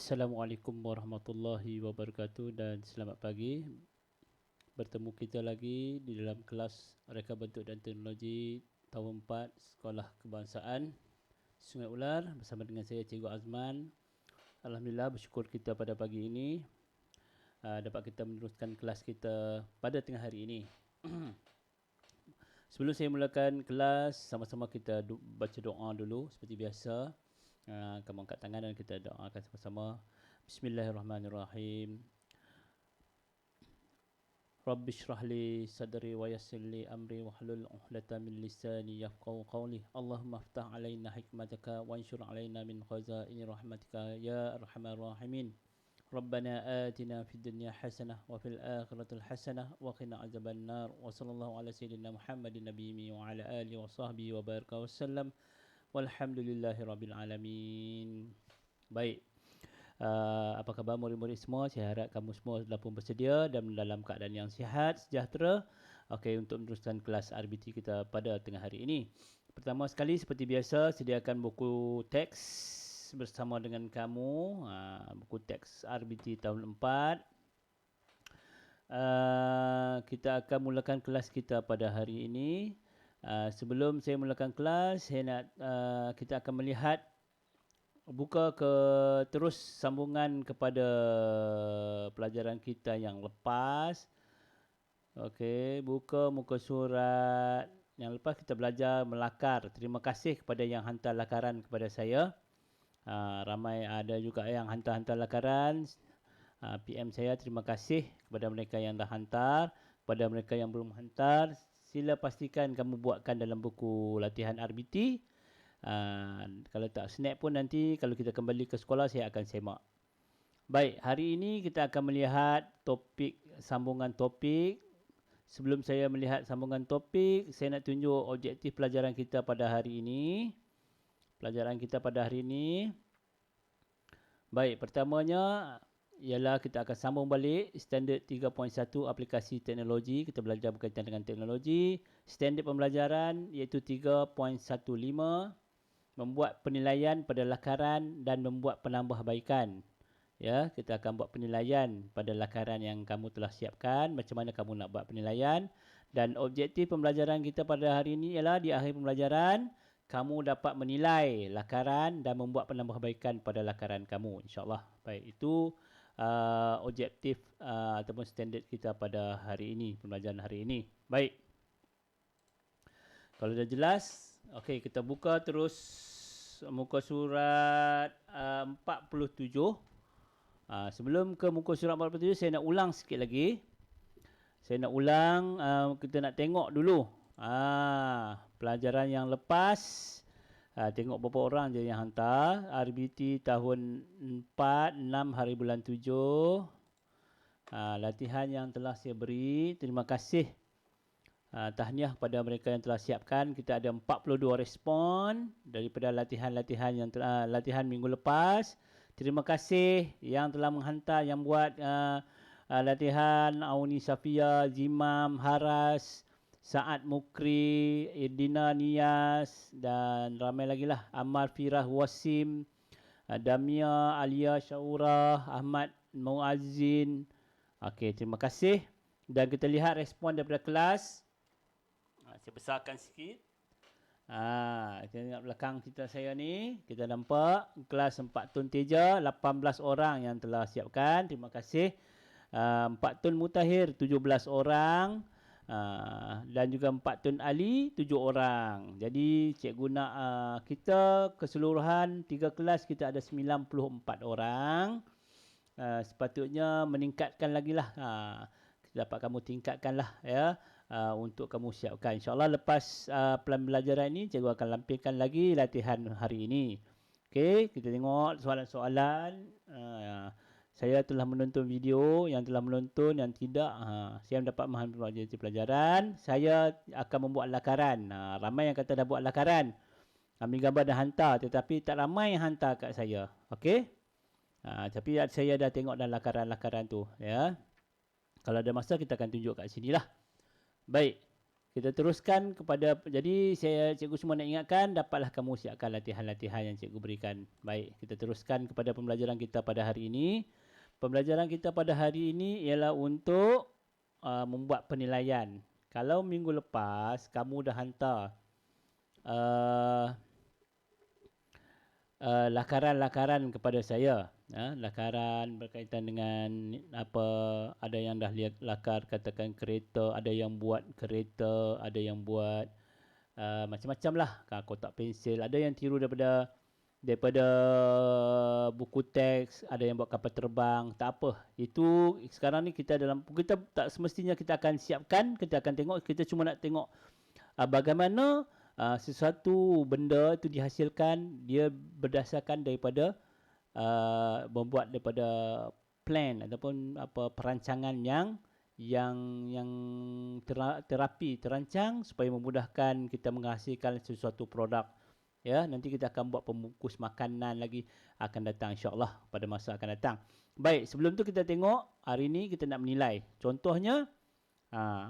Assalamualaikum warahmatullahi wabarakatuh dan selamat pagi. Bertemu kita lagi di dalam kelas Reka Bentuk dan Teknologi tahun 4 Sekolah Kebangsaan Sungai Ular bersama dengan saya Cikgu Azman. Alhamdulillah, bersyukur kita pada pagi ini dapat kita meneruskan kelas kita pada tengah hari ini. Sebelum saya mulakan kelas, sama-sama kita baca doa dulu seperti biasa. Kamu angkat tangan dan kita doakan sama-sama. Bismillahirrahmanirrahim. Rabbi shrah li sadri wa yassir li amri wahlul 'uqdatam min lisani yafqahu qawli. Allahumma iftah 'alaina hikmataka wa anshur 'alaina min khazaini rahmatika ya arhamar rahimin. Rabbana atina fid dunya hasanah wa fil akhirati hasanah wa qina azabannar. Wa sallallahu ala sayyidina Muhammadin nabiyyi wa ala alihi wa sahbihi wa baraka wasallam. Walhamdulillahirabbil alamin. Baik. Apa khabar murid-murid semua? Saya harap kamu semua telah pun bersedia dan dalam keadaan yang sihat, sejahtera. Okey, untuk meneruskan kelas RBT kita pada tengah hari ini. Pertama sekali, seperti biasa, sediakan buku teks bersama dengan kamu. Buku teks RBT tahun 4. Kita akan mulakan kelas kita pada hari ini. Sebelum saya mulakan kelas, kita akan melihat buka ke terus sambungan kepada pelajaran kita yang lepas. Okey, buka muka surat yang lepas kita belajar melakar. Terima kasih kepada yang hantar lakaran kepada saya. Ramai ada juga yang hantar lakaran. PM saya, terima kasih kepada mereka yang dah hantar. Kepada mereka yang belum hantar, sila pastikan kamu buatkan dalam buku latihan RBT. Kalau tak snap pun nanti kalau kita kembali ke sekolah saya akan semak. Baik, hari ini kita akan melihat sambungan topik. Sebelum saya melihat sambungan topik, saya nak tunjuk objektif pelajaran kita pada hari ini. Baik, pertamanya ialah kita akan sambung balik standard 3.1 aplikasi teknologi. Kita belajar berkaitan dengan teknologi. Standard pembelajaran iaitu 3.15, membuat penilaian pada lakaran dan membuat penambahbaikan. Ya, kita akan buat penilaian pada lakaran yang kamu telah siapkan, macam mana kamu nak buat penilaian. Dan objektif pembelajaran kita pada hari ini ialah di akhir pembelajaran kamu dapat menilai lakaran dan membuat penambahbaikan pada lakaran kamu, insya-Allah. Baik, itu objektif ataupun standard kita pada hari ini, pembelajaran hari ini. Baik. Kalau dah jelas, okey, kita buka terus muka surat 47. Sebelum ke muka surat 47, saya nak ulang sikit lagi. Kita nak tengok dulu pelajaran yang lepas. Tengok berapa orang je yang hantar. RBT tahun 4, 6 hari bulan 7. Latihan yang telah saya beri. Terima kasih. Tahniah pada mereka yang telah siapkan. Kita ada 42 respon daripada latihan-latihan yang latihan minggu lepas. Terima kasih yang telah menghantar, yang buat latihan. Auni Safia, Zimam, Haras, Saad Mukri, Dina Niyas dan ramai lagi lah. Ammar Firah Wasim, Damia, Alia Syaurah, Ahmad Muazzin. Okey, terima kasih. Dan kita lihat respon daripada kelas. Saya besarkan sikit. Kita tengok belakang saya ni. Kita nampak kelas 4 Tun Teja, 18 orang yang telah siapkan. Terima kasih. 4 Tun Mutahir, 17 orang. Dan juga 4 Tun Ali, 7 orang. Jadi cikgu nak kita keseluruhan 3 kelas kita ada 94 orang. Sepatutnya meningkatkan lagi lah. Dapat kamu tingkatkan lah ya, untuk kamu siapkan. InsyaAllah lepas pembelajaran ini cikgu akan lampirkan lagi latihan hari ini. Okey, kita tengok soalan-soalan. Saya telah menonton video, yang telah menonton, yang tidak, saya dapat memahami pelajaran. Saya akan membuat lakaran. Ramai yang kata dah buat lakaran, ambil gambar dan hantar, tetapi tak ramai yang hantar kat saya. Okey, tapi saya dah tengok dalam lakaran-lakaran tu ya. Kalau ada masa kita akan tunjuk kat sini lah. Baik. Kita teruskan kepada, jadi cikgu semua nak ingatkan, dapatlah kamu siapkan latihan-latihan yang cikgu berikan. Baik, kita teruskan kepada pembelajaran kita pada hari ini. Pembelajaran kita pada hari ini ialah untuk membuat penilaian. Kalau minggu lepas kamu dah hantar lakaran-lakaran kepada saya, lakaran berkaitan dengan apa, ada yang dah lihat lakar katakan kereta, ada yang buat kereta, ada yang buat macam-macam lah, kotak pensil, ada yang tiru daripada buku teks, ada yang buat kapal terbang, tak apa. Itu sekarang ni kita tak semestinya kita akan siapkan, kita akan tengok, kita cuma nak tengok bagaimana sesuatu benda itu dihasilkan, dia berdasarkan daripada membuat daripada plan ataupun perancangan yang terancang supaya memudahkan kita menghasilkan sesuatu produk. Ya, nanti kita akan buat pembungkus makanan lagi akan datang insya-Allah pada masa akan datang. Baik, sebelum tu kita tengok hari ni kita nak menilai. Contohnya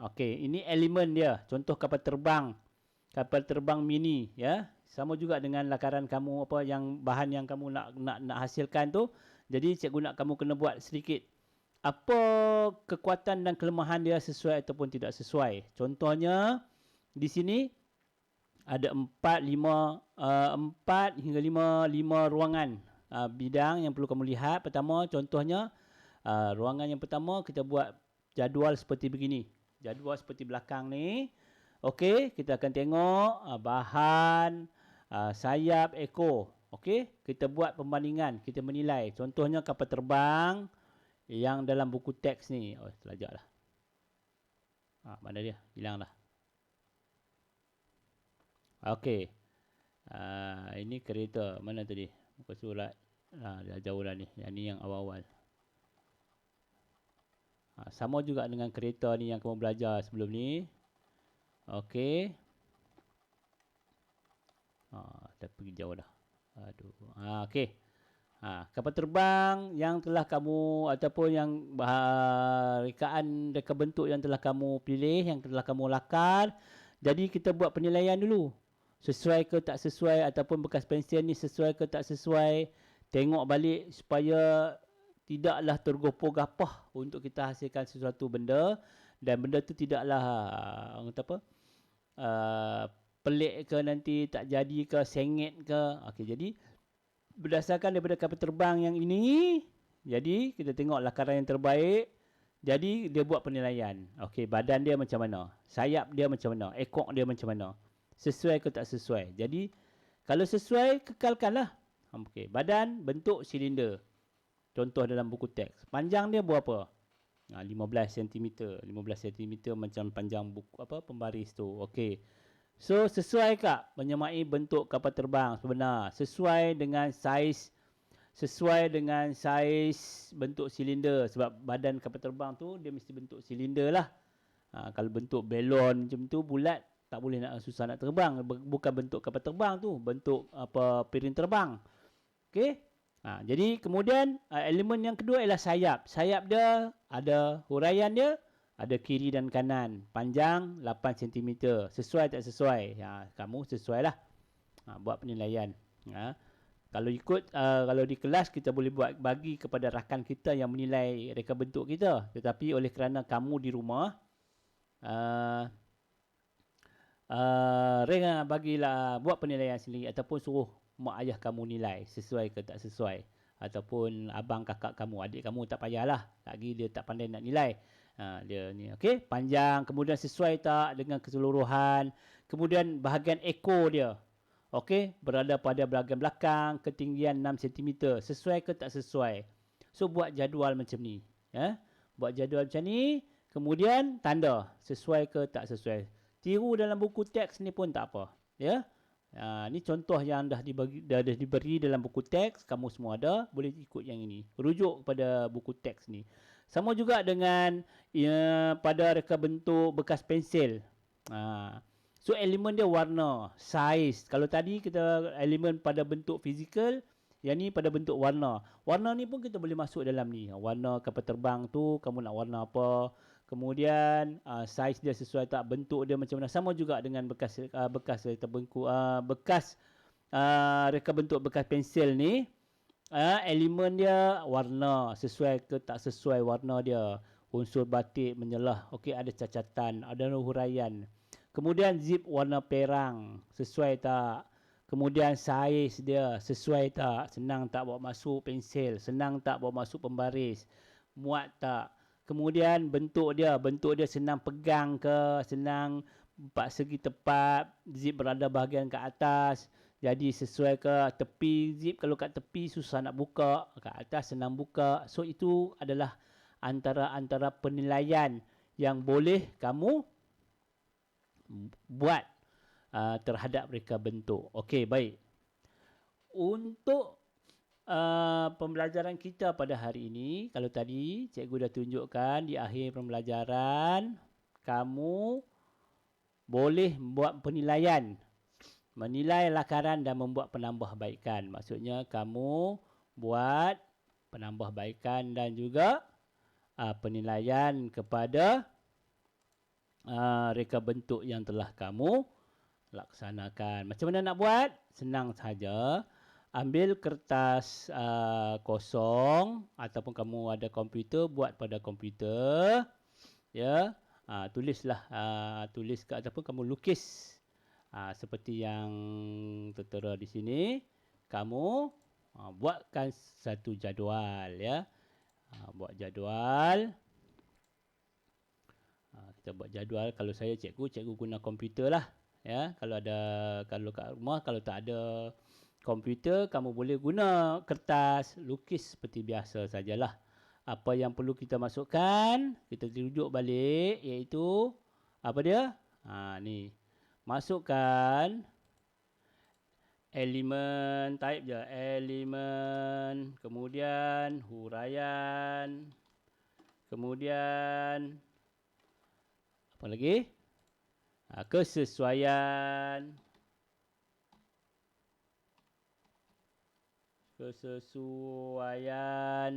okey, ini elemen dia. Contoh kapal terbang mini, ya. Sama juga dengan lakaran kamu yang bahan yang kamu nak hasilkan tu. Jadi cikgu nak kamu kena buat sedikit apa kekuatan dan kelemahan dia sesuai ataupun tidak sesuai. Contohnya di sini ada 4 hingga 5 ruangan bidang yang perlu kamu lihat. Pertama contohnya ruangan yang pertama kita buat jadual seperti begini. Jadual seperti belakang ni. Okey, kita akan tengok bahan, sayap, ekor. Okey, kita buat perbandingan, kita menilai. Contohnya kapal terbang yang dalam buku teks ni. Oh, terlajaklah. Mana dia? Hilanglah. Okey. Ini kereta. Mana tadi? Muka surat. Dah jauh lah ni. Yang ni yang awal-awal. Sama juga dengan kereta ni yang kamu belajar sebelum ni. Okey. Dah pergi jauh dah. Aduh. Okey. Kapal terbang yang telah kamu ataupun yang reka bentuk yang telah kamu pilih, yang telah kamu lakar. Jadi kita buat penilaian dulu. Sesuai ke tak sesuai ataupun bekas pensil ni sesuai ke tak sesuai. Tengok balik supaya tidaklah tergopoh-gapoh untuk kita hasilkan sesuatu benda dan benda tu tidaklah pelik ke nanti, tak jadi ke, sengit ke. Okey, jadi berdasarkan daripada kapal terbang yang ini, jadi kita tengok lakaran yang terbaik. Jadi dia buat penilaian. Okey, badan dia macam mana? Sayap dia macam mana? Ekor dia macam mana? Sesuai ke tak sesuai? Jadi kalau sesuai, kekalkanlah. Okey, badan bentuk silinder. Contoh dalam buku teks. Panjang dia berapa? 15 cm. 15 cm macam panjang buku pembaris tu. Okey. So sesuai tak menyamai bentuk kapal terbang sebenar? Sesuai dengan saiz bentuk silinder, sebab badan kapal terbang tu dia mesti bentuk silinder lah. Kalau bentuk belon macam tu bulat, tak boleh, nak susah nak terbang. Bukan bentuk kapal terbang tu, bentuk piring terbang. Okey. Jadi kemudian elemen yang kedua ialah sayap. Sayap dia ada huraian dia, ada kiri dan kanan. Panjang 8 cm. Sesuai tak sesuai? Kamu sesuailah. Buat penilaian. Kalau kalau di kelas kita boleh bagi kepada rakan kita yang menilai reka bentuk kita. Tetapi oleh kerana kamu di rumah, bagilah buat penilaian sendiri ataupun suruh mak ayah kamu nilai sesuai ke tak sesuai, ataupun abang kakak kamu, adik kamu tak payahlah, lagi dia tak pandai nak nilai. Dia ni okey, panjang, kemudian sesuai tak dengan keseluruhan, kemudian bahagian ekor dia okey, berada pada bahagian belakang, ketinggian 6 cm, sesuai ke tak sesuai. So buat jadual macam ni, buat jadual macam ni, kemudian tanda sesuai ke tak sesuai. Tiru dalam buku teks ni pun tak apa, ya. Ni contoh yang dah diberi dalam buku teks, kamu semua ada, boleh ikut yang ini. Rujuk kepada buku teks ni. Sama juga dengan pada reka bentuk bekas pensil. So elemen dia warna, saiz. Kalau tadi kita elemen pada bentuk fizikal, yang ni pada bentuk warna. Warna ni pun kita boleh masuk dalam ni. Warna kapal terbang tu kamu nak warna apa? Kemudian saiz dia sesuai tak, bentuk dia macam mana. Sama juga dengan bekas reka bentuk bekas pensel ni. Elemen dia, warna sesuai ke tak sesuai warna dia. Unsur batik menyelah, okey, ada cacatan, ada huraian. Kemudian zip warna perang, sesuai tak? Kemudian saiz dia sesuai tak? Senang tak bawa masuk pensel? Senang tak bawa masuk pembaris? Muat tak? Kemudian bentuk dia senang pegang ke? Senang empat segi tepat, zip berada bahagian ke atas. Jadi sesuai ke tepi zip, kalau kat tepi susah nak buka, kat atas senang buka. So itu adalah antara penilaian yang boleh kamu buat terhadap reka bentuk. Okey, baik. Untuk pembelajaran kita pada hari ini, kalau tadi cikgu dah tunjukkan di akhir pembelajaran, kamu boleh buat penilaian, menilai lakaran dan membuat penambahbaikan. Maksudnya kamu buat penambahbaikan dan juga penilaian kepada reka bentuk yang telah kamu laksanakan. Macam mana nak buat? Senang saja. Ambil kertas kosong ataupun kamu ada komputer, buat pada komputer. Ya, tulislah, tulis ke ataupun kamu lukis seperti yang tertera di sini. Kamu buatkan satu jadual, ya. Buat jadual. Kita buat jadual. Kalau saya cikgu guna komputer lah, ya. Kalau kat rumah, kalau tak ada komputer, kamu boleh guna kertas, lukis seperti biasa sajalah. Apa yang perlu kita masukkan, kita rujuk balik, iaitu apa dia? Ni. Masukkan elemen, type je, elemen, kemudian huraian, kemudian apa lagi? Kesesuaian. Kesesuaian.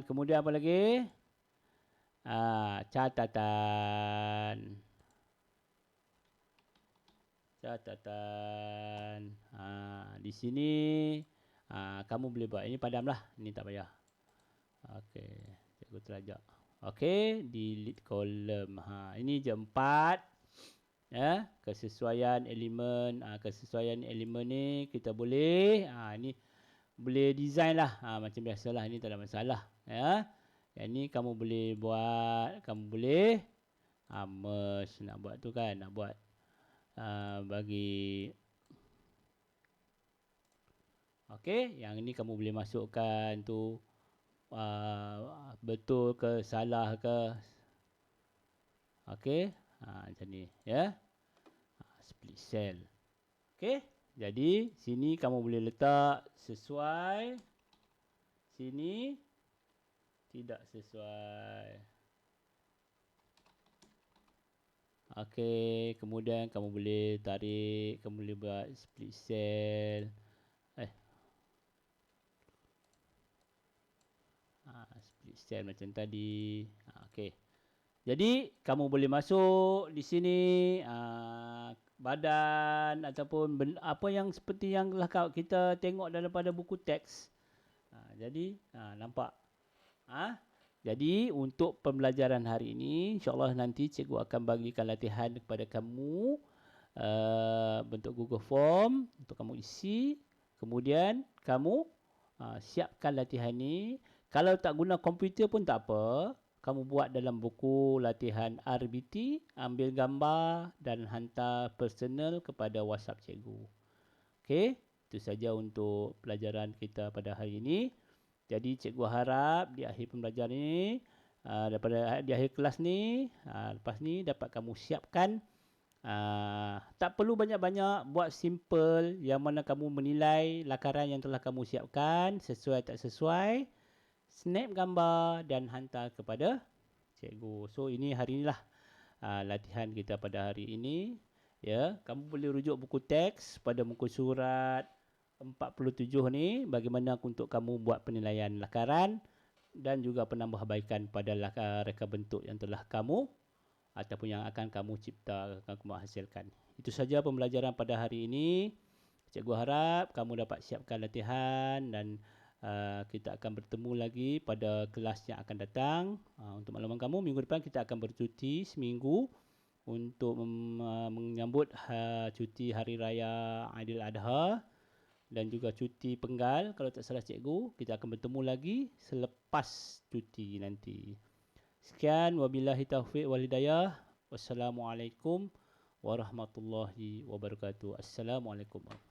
Kemudian apa lagi? Catatan. Di sini kamu boleh buat. Ini padamlah. Ini tak payah. Okey, cikgu terajak. Okey, delete column. Ini je 4. Ya, kesesuaian elemen. Kesesuaian elemen ni kita boleh ini boleh design lah. Macam biasalah, ini tak ada masalah, ya. Yang ni kamu boleh buat, kamu boleh merge nak buat tu kan, nak buat bagi. Okey, yang ini kamu boleh masukkan tu betul ke salah ke. Okey, macam ni, ya. Split cell. Okey, jadi sini kamu boleh letak sesuai, sini tidak sesuai. Okey, kemudian kamu boleh tarik, kamu boleh buat split cell. Split cell macam tadi. Okey. Jadi kamu boleh masuk di sini badan ataupun apa yang seperti yang kita tengok daripada buku teks. Jadi nampak. Jadi untuk pembelajaran hari ini, insya-Allah nanti cikgu akan bagikan latihan kepada kamu bentuk Google Form untuk kamu isi. Kemudian kamu siapkan latihan ini. Kalau tak guna komputer pun tak apa. Kamu buat dalam buku latihan RBT, ambil gambar dan hantar personal kepada WhatsApp cikgu. Okey, itu saja untuk pelajaran kita pada hari ini. Jadi cikgu harap di akhir pembelajaran ini, di akhir kelas ni, lepas ni dapat kamu siapkan. Tak perlu banyak-banyak, buat simple yang mana kamu menilai lakaran yang telah kamu siapkan, sesuai tak sesuai. Snap gambar dan hantar kepada cikgu. So ini hari inilah latihan kita pada hari ini. Ya, kamu boleh rujuk buku teks pada muka surat 47 ni, bagaimana untuk kamu buat penilaian lakaran dan juga penambahbaikan pada reka bentuk yang telah kamu ataupun yang akan kamu cipta, akan kamu hasilkan. Itu saja pembelajaran pada hari ini. Cikgu harap kamu dapat siapkan latihan dan kita akan bertemu lagi pada kelas yang akan datang. Untuk makluman kamu, minggu depan kita akan bercuti seminggu untuk menyambut cuti Hari Raya Aidiladha dan juga cuti Penggal. Kalau tak salah cikgu, kita akan bertemu lagi selepas cuti nanti. Sekian, wabillahi taufiq wal hidayah. Wassalamualaikum warahmatullahi wabarakatuh. Assalamualaikum.